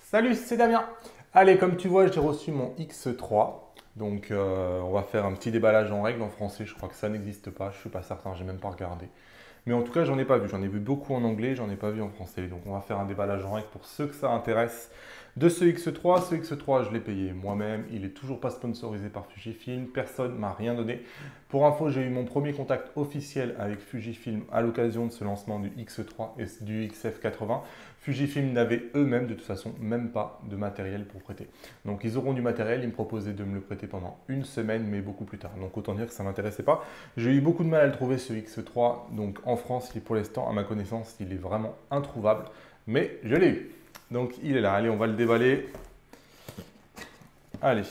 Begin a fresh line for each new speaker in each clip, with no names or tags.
Salut, c'est Damien. Allez, comme tu vois, j'ai reçu mon X3. Donc, on va faire un petit déballage en règle en français. Je crois que ça n'existe pas. Je suis pas certain, j'ai même pas regardé. Mais en tout cas, j'en ai pas vu. J'en ai vu beaucoup en anglais, j'en ai pas vu en français. Donc, on va faire un déballage en règle pour ceux que ça intéresse. De ce X3, je l'ai payé moi-même. Il est toujours pas sponsorisé par Fujifilm. Personne m'a rien donné. Pour info, j'ai eu mon premier contact officiel avec Fujifilm à l'occasion de ce lancement du X3 et du XF80. Fujifilm n'avait eux-mêmes de toute façon même pas de matériel pour prêter. Donc ils auront du matériel, ils me proposaient de me le prêter pendant une semaine, mais beaucoup plus tard. Donc autant dire que ça ne m'intéressait pas. J'ai eu beaucoup de mal à le trouver ce X3. Donc en France, pour l'instant, à ma connaissance, il est vraiment introuvable. Mais je l'ai eu. Donc il est là. Allez, on va le déballer. Allez.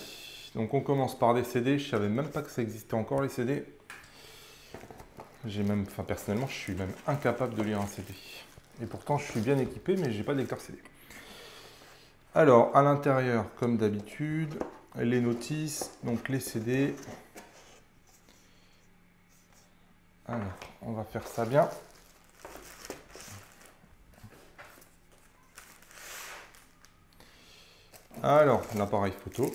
Donc on commence par des CD. Je savais même pas que ça existait encore les CD. Personnellement, je suis même incapable de lire un CD. Et pourtant, je suis bien équipé, mais je n'ai pas de lecteur CD. Alors, à l'intérieur, comme d'habitude, les notices, donc les CD. Alors, on va faire ça bien. Alors, l'appareil photo.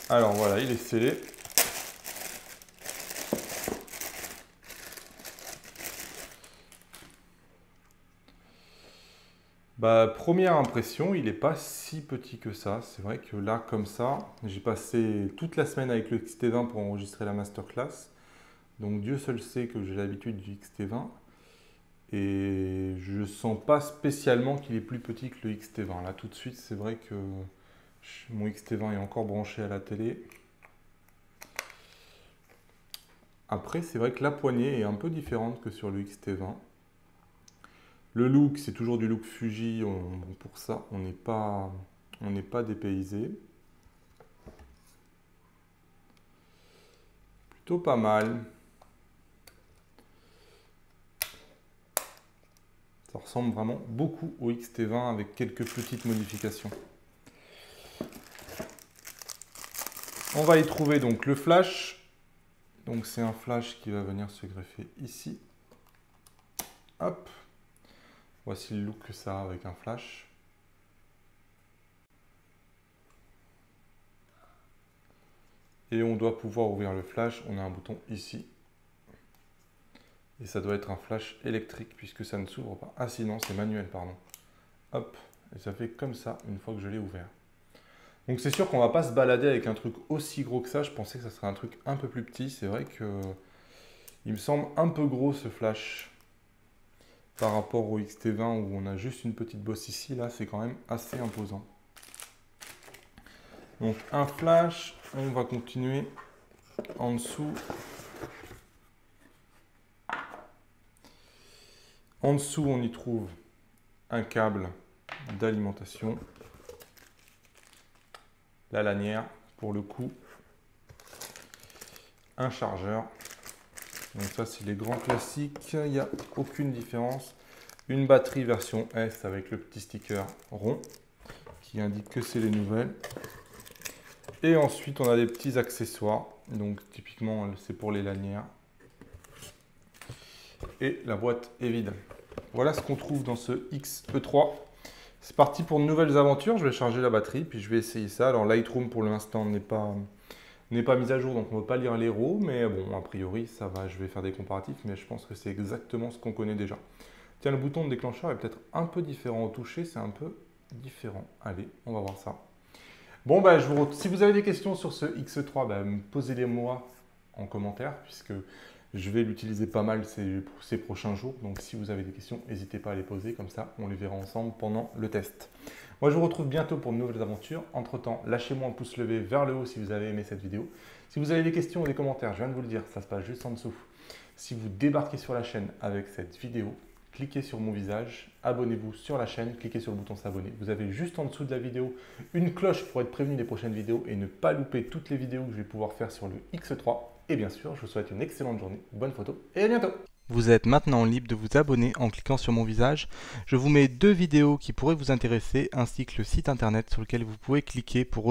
Alors voilà, il est scellé. Première impression, il n'est pas si petit que ça. C'est vrai que là, comme ça, j'ai passé toute la semaine avec le XT20 pour enregistrer la masterclass. Donc Dieu seul sait que j'ai l'habitude du XT20. Et je ne sens pas spécialement qu'il est plus petit que le XT20. Là, tout de suite, c'est vrai que mon XT20 est encore branché à la télé. Après, c'est vrai que la poignée est un peu différente que sur le XT20. Le look, c'est toujours du look Fuji. Pour ça, on n'est pas dépaysé. Plutôt pas mal. Ça ressemble vraiment beaucoup au XT20 avec quelques petites modifications. On va y trouver donc le flash. Donc c'est un flash qui va venir se greffer ici. Hop. Voici le look que ça a avec un flash. Et on doit pouvoir ouvrir le flash. On a un bouton ici. Et ça doit être un flash électrique puisque ça ne s'ouvre pas. Ah sinon, c'est manuel, pardon. Hop. Et ça fait comme ça une fois que je l'ai ouvert. Donc c'est sûr qu'on ne va pas se balader avec un truc aussi gros que ça. Je pensais que ça serait un truc un peu plus petit. C'est vrai que il me semble un peu gros ce flash. Par rapport au XT20 où on a juste une petite bosse ici, là c'est quand même assez imposant. Donc un flash, on va continuer en dessous. En dessous, on y trouve un câble d'alimentation, la lanière pour le coup, un chargeur. Donc ça, c'est les grands classiques, il n'y a aucune différence. Une batterie version S avec le petit sticker rond qui indique que c'est les nouvelles. Et ensuite, on a des petits accessoires. Donc typiquement, c'est pour les lanières. Et la boîte est vide. Voilà ce qu'on trouve dans ce XE3. C'est parti pour de nouvelles aventures. Je vais charger la batterie, puis je vais essayer ça. Alors Lightroom, pour l'instant, n'est pas mise à jour, donc on ne peut pas lire les RAW, mais bon, a priori, ça va, je vais faire des comparatifs, mais je pense que c'est exactement ce qu'on connaît déjà. Tiens, le bouton de déclencheur est peut-être un peu différent au toucher, c'est un peu différent. Allez, on va voir ça. Bon, si vous avez des questions sur ce X3, posez-les moi en commentaire, puisque je vais l'utiliser pas mal ces prochains jours. Donc si vous avez des questions, n'hésitez pas à les poser, comme ça on les verra ensemble pendant le test. Moi je vous retrouve bientôt pour de nouvelles aventures. Entre temps, lâchez-moi un pouce levé vers le haut si vous avez aimé cette vidéo. Si vous avez des questions ou des commentaires, je viens de vous le dire, ça se passe juste en dessous. Si vous débarquez sur la chaîne avec cette vidéo, cliquez sur mon visage, abonnez-vous sur la chaîne, cliquez sur le bouton s'abonner. Vous avez juste en dessous de la vidéo une cloche pour être prévenu des prochaines vidéos et ne pas louper toutes les vidéos que je vais pouvoir faire sur le X3. Et bien sûr, je vous souhaite une excellente journée, bonne photo et à bientôt!
Vous êtes maintenant libre de vous abonner en cliquant sur mon visage. Je vous mets 2 vidéos qui pourraient vous intéresser ainsi que le site internet sur lequel vous pouvez cliquer pour rejoindre